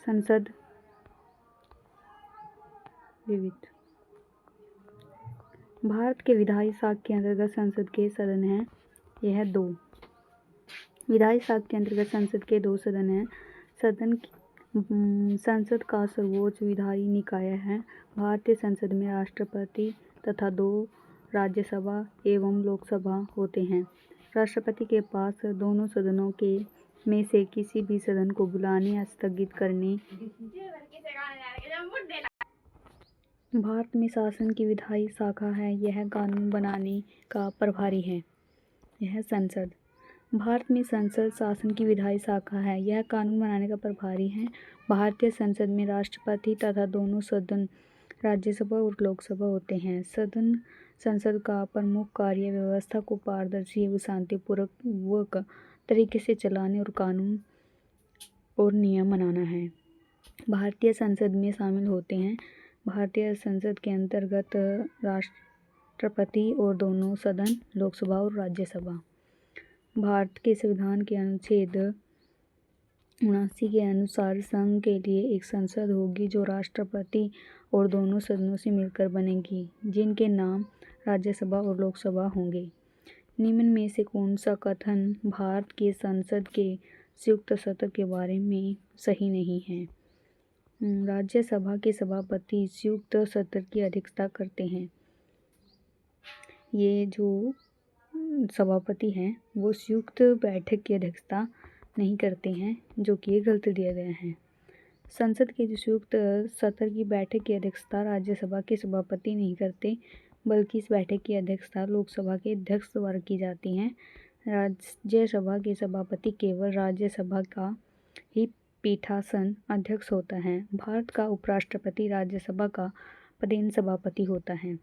संसद विविध। भारत के विधायी शाखा के अंतर्गत संसद के सदन हैं, यह 2। विधायी शाखा के अंतर्गत संसद के 2 सदन हैं। संसद का सर्वोच्च विधायी निकाय है। भारतीय संसद में राष्ट्रपति तथा 2 राज्यसभा एवं लोकसभा होते हैं। राष्ट्रपति के पास दोनों सदनों के में से किसी भी सदन को बुलाने या स्थगित करने। भारत में शासन की विधायी शाखा है, यह कानून बनाने का प्रभारी है। यह संसद। भारत में संसद शासन की विधायी शाखा है, यह कानून बनाने का प्रभारी है। भारतीय संसद में राष्ट्रपति तथा दोनों सदन राज्यसभा और लोकसभा होते हैं। संसद का प्रमुख कार्य व्यवस्था को पारदर्शी एवं शांतिपूर्वक तरीके से चलाने और कानून और नियम बनाना है। भारतीय संसद में शामिल होते हैं भारतीय संसद के अंतर्गत राष्ट्रपति और दोनों सदन लोकसभा और राज्यसभा। भारत के संविधान के अनुच्छेद 79 के अनुसार संघ के लिए एक संसद होगी जो राष्ट्रपति और दोनों सदनों से मिलकर बनेगी, जिनके नाम राज्यसभा और लोकसभा होंगे। निम्न में से कौन सा कथन भारत के संसद के संयुक्त सत्र के बारे में सही नहीं है? राज्यसभा के सभापति संयुक्त सत्र की अध्यक्षता करते हैं। ये जो सभापति हैं वो संयुक्त बैठक की अध्यक्षता नहीं करते हैं, जो कि ये गलत दिया गया है। संसद के जो संयुक्त सत्र की बैठक की अध्यक्षता राज्यसभा के सभापति नहीं करते, बल्कि इस बैठक की अध्यक्षता लोकसभा के अध्यक्ष द्वारा की जाती है। राज्यसभा के सभापति केवल राज्यसभा का ही पीठासन अध्यक्ष होता है। भारत का उपराष्ट्रपति राज्यसभा का प्रधान सभापति होता है।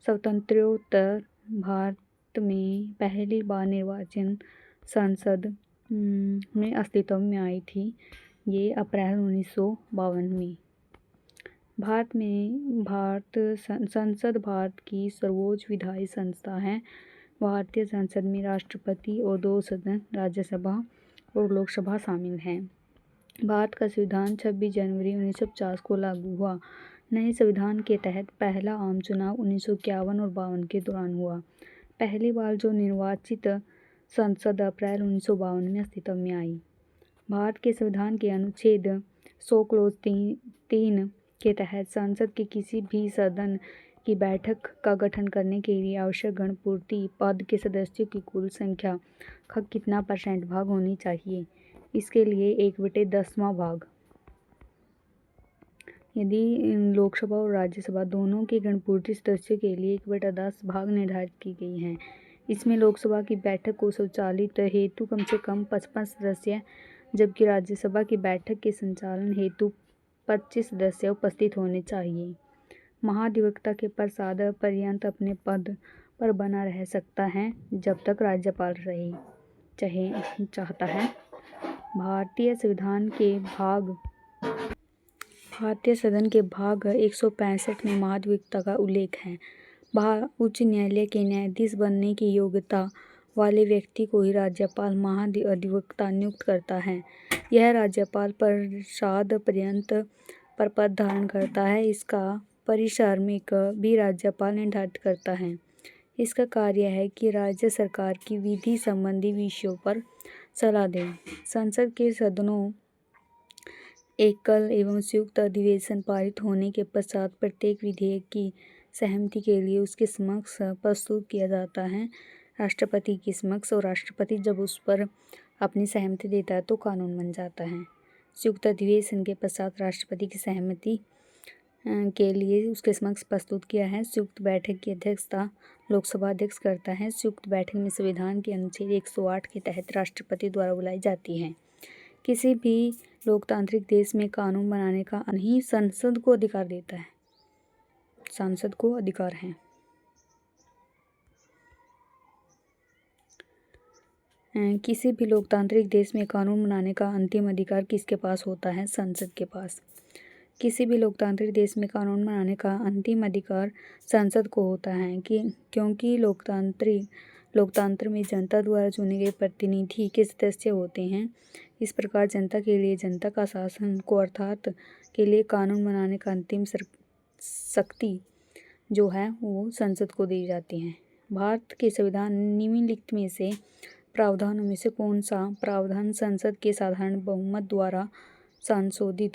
स्वतंत्रोत्तर भारत में पहली बार निर्वाचन संसद में अस्तित्व में आई थी, ये अप्रैल 1952 में। संसद भारत की सर्वोच्च विधायी संस्था है। भारतीय संसद में राष्ट्रपति और 2 सदन राज्यसभा और लोकसभा शामिल हैं। भारत का संविधान 26 जनवरी 1950 को लागू हुआ। नए संविधान के तहत पहला आम चुनाव 1951 और 52 के दौरान हुआ। पहली बार जो निर्वाचित संसद अप्रैल 1952 में अस्तित्व में आई। भारत के संविधान के अनुच्छेद 100 क्लोज 3 के तहत संसद के किसी भी सदन की बैठक का गठन करने के लिए आवश्यक गणपूर्ति पद के सदस्यों की कुल संख्या का कितना % भाग होनी चाहिए? इसके लिए 1/10वां भाग। यदि लोकसभा और राज्यसभा दोनों के गणपूर्ति सदस्यों के लिए 1/10 भाग निर्धारित की गई हैं। इसमें लोकसभा की बैठक को संचालित हेतु कम से कम 55 सदस्य, जबकि राज्यसभा की बैठक के संचालन हेतु 25 सदस्य उपस्थित होने चाहिए। महाधिवक्ता के प्रसाद पर्यंत अपने पद पर बना रह सकता है जब तक राज्यपाल चाहता है। भारतीय सदन के भाग 165 में महाधिवक्ता का उल्लेख है। उच्च न्यायालय के न्यायाधीश बनने की योग्यता वाले व्यक्ति को ही राज्यपाल महाधिवक्ता नियुक्त करता है। यह राज्यपाल प्रसाद पर्यंत पर पद धारण करता है। इसका परिश्रमिक भी राज्यपाल निर्धारित करता है। इसका कार्य है कि राज्य सरकार की विधि संबंधी विषयों पर सलाह दें। संसद के सदनों एकल एवं संयुक्त अधिवेशन पारित होने के पश्चात प्रत्येक विधेयक की सहमति के लिए उसके समक्ष प्रस्तुत किया जाता है, राष्ट्रपति के समक्ष, और राष्ट्रपति जब उस पर अपनी सहमति देता है तो कानून बन जाता है। संयुक्त अधिवेशन के पश्चात राष्ट्रपति की सहमति के लिए उसके समक्ष प्रस्तुत किया है। संयुक्त बैठक की अध्यक्षता लोकसभा अध्यक्ष करता है। संयुक्त बैठक में संविधान के अनुच्छेद 108 के तहत राष्ट्रपति द्वारा बुलाई जाती है। किसी भी लोकतांत्रिक देश में कानून बनाने का नहीं संसद को अधिकार देता है। सांसद को अधिकार है। किसी भी लोकतांत्रिक देश में कानून बनाने का अंतिम अधिकार किसके पास होता है? संसद के पास। किसी भी लोकतांत्रिक देश में कानून बनाने का अंतिम अधिकार संसद को होता है क्योंकि लोकतंत्र में जनता द्वारा चुने गए प्रतिनिधि के सदस्य होते हैं। इस प्रकार जनता के लिए जनता का शासन को अर्थात के लिए कानून बनाने का अंतिम शक्ति जो है वो संसद को दी जाती है। भारत के संविधान निम्नलिखित में से प्रावधानों में से कौन सा प्रावधान संसद के साधारण बहुमत द्वारा संशोधित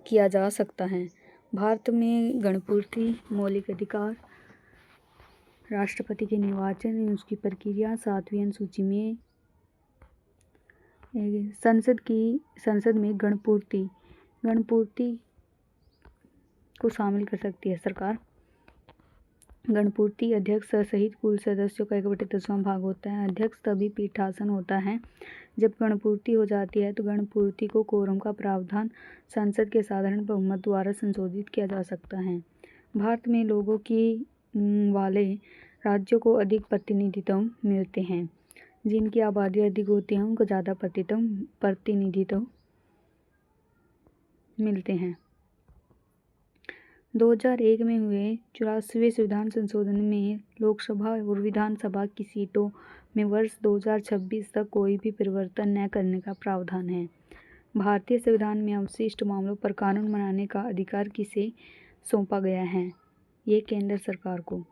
किया जा सकता है? भारत में गणपूर्ति, मौलिक अधिकार, राष्ट्रपति के निर्वाचन एवं उसकी प्रक्रिया 7वीं अनुसूची में संसद में गणपूर्ति को शामिल कर सकती है सरकार। गणपूर्ति अध्यक्ष सहित कुल सदस्यों का 1/10वां भाग होता है। अध्यक्ष तभी पीठासन होता है जब गणपूर्ति हो जाती है, तो गणपूर्ति को कोरम का प्रावधान संसद के साधारण बहुमत द्वारा संशोधित किया जा सकता है। भारत में लोगों की वाले राज्यों को अधिक प्रतिनिधित्व मिलते हैं। जिनकी आबादी अधिक होती है उनको ज़्यादा प्रतिनिधित्व मिलते हैं। 2001 में हुए 84वें संविधान संशोधन में लोकसभा और विधानसभा की सीटों में वर्ष 2026 तक कोई भी परिवर्तन न करने का प्रावधान है। भारतीय संविधान में अवशिष्ट मामलों पर कानून बनाने का अधिकार किसे सौंपा गया है? ये केंद्र सरकार को।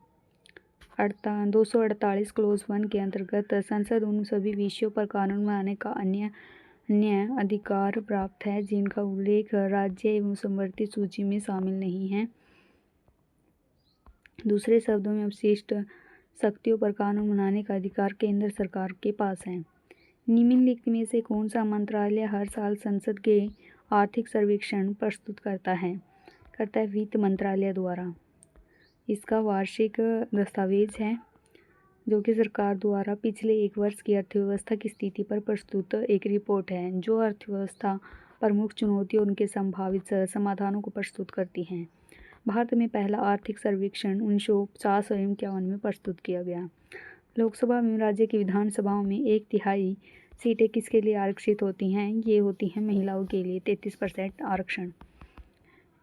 248 क्लोज 1 के अंतर्गत संसद उन सभी विषयों पर कानून बनाने का अन्य अधिकार प्राप्त है जिनका उल्लेख राज्य एवं समवर्ती सूची में शामिल नहीं है। दूसरे शब्दों में अवशिष्ट शक्तियों पर कानून बनाने का अधिकार केंद्र सरकार के पास है। निम्नलिखित में से कौन सा मंत्रालय हर साल संसद के आर्थिक सर्वेक्षण प्रस्तुत करता है? वित्त मंत्रालय द्वारा। इसका वार्षिक दस्तावेज है जो कि सरकार द्वारा पिछले 1 वर्ष की अर्थव्यवस्था की स्थिति पर प्रस्तुत एक रिपोर्ट है जो अर्थव्यवस्था प्रमुख चुनौतियों और उनके संभावित समाधानों को प्रस्तुत करती हैं। भारत में पहला आर्थिक सर्वेक्षण 1950 एवं 51 में प्रस्तुत किया गया। लोकसभा में राज्य की विधानसभाओं में 1/3 सीटें किसके लिए आरक्षित होती हैं? ये होती हैं महिलाओं के लिए 33% आरक्षण।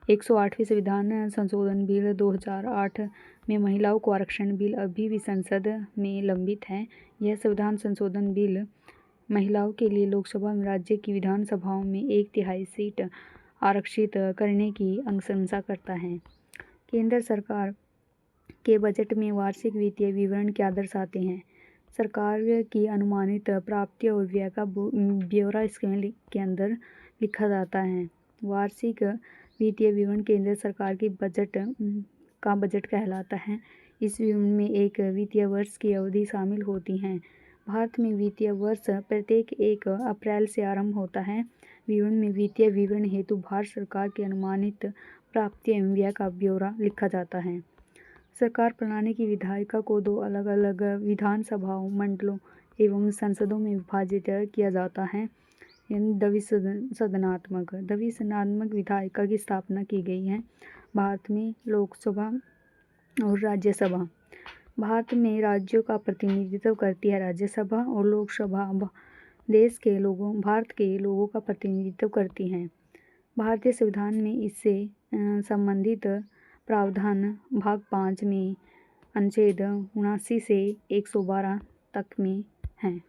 108वें संविधान संशोधन बिल 2008 में महिलाओं को आरक्षण बिल अभी भी संसद में लंबित है। यह संविधान संशोधन बिल महिलाओं के लिए लोकसभा में राज्य की विधानसभाओं में 1/3 सीट आरक्षित करने की अनुशंसा करता है। केंद्र सरकार के बजट में वार्षिक वित्तीय विवरण क्या दर्शाते हैं? सरकार की अनुमानित प्राप्तियां और व्यय का ब्यौरा इसके के अंदर लिखा जाता है। वार्षिक वित्तीय विवरण केंद्र सरकार की बजट कहलाता है। इस विवरण में एक वित्तीय वर्ष की अवधि शामिल होती है। भारत में वित्तीय वर्ष प्रत्येक 1 अप्रैल से आरंभ होता है। विवरण में वित्तीय विवरण हेतु भारत सरकार की अनुमानित प्राप्तियां एवं व्यय का ब्यौरा लिखा जाता है। सरकार प्रणाली की विधायिका को 2 अलग-अलग विधानसभाओं, मंडलों एवं संसदों में विभाजित किया जाता है। द्विसदनात्मक विधायिका की स्थापना की गई है। भारत में लोकसभा और राज्यसभा। भारत में राज्यों का प्रतिनिधित्व करती है राज्यसभा और लोकसभा भारत के लोगों का प्रतिनिधित्व करती हैं। भारतीय संविधान में इससे संबंधित प्रावधान भाग 5 में अनुच्छेद 79 से 112 तक में हैं।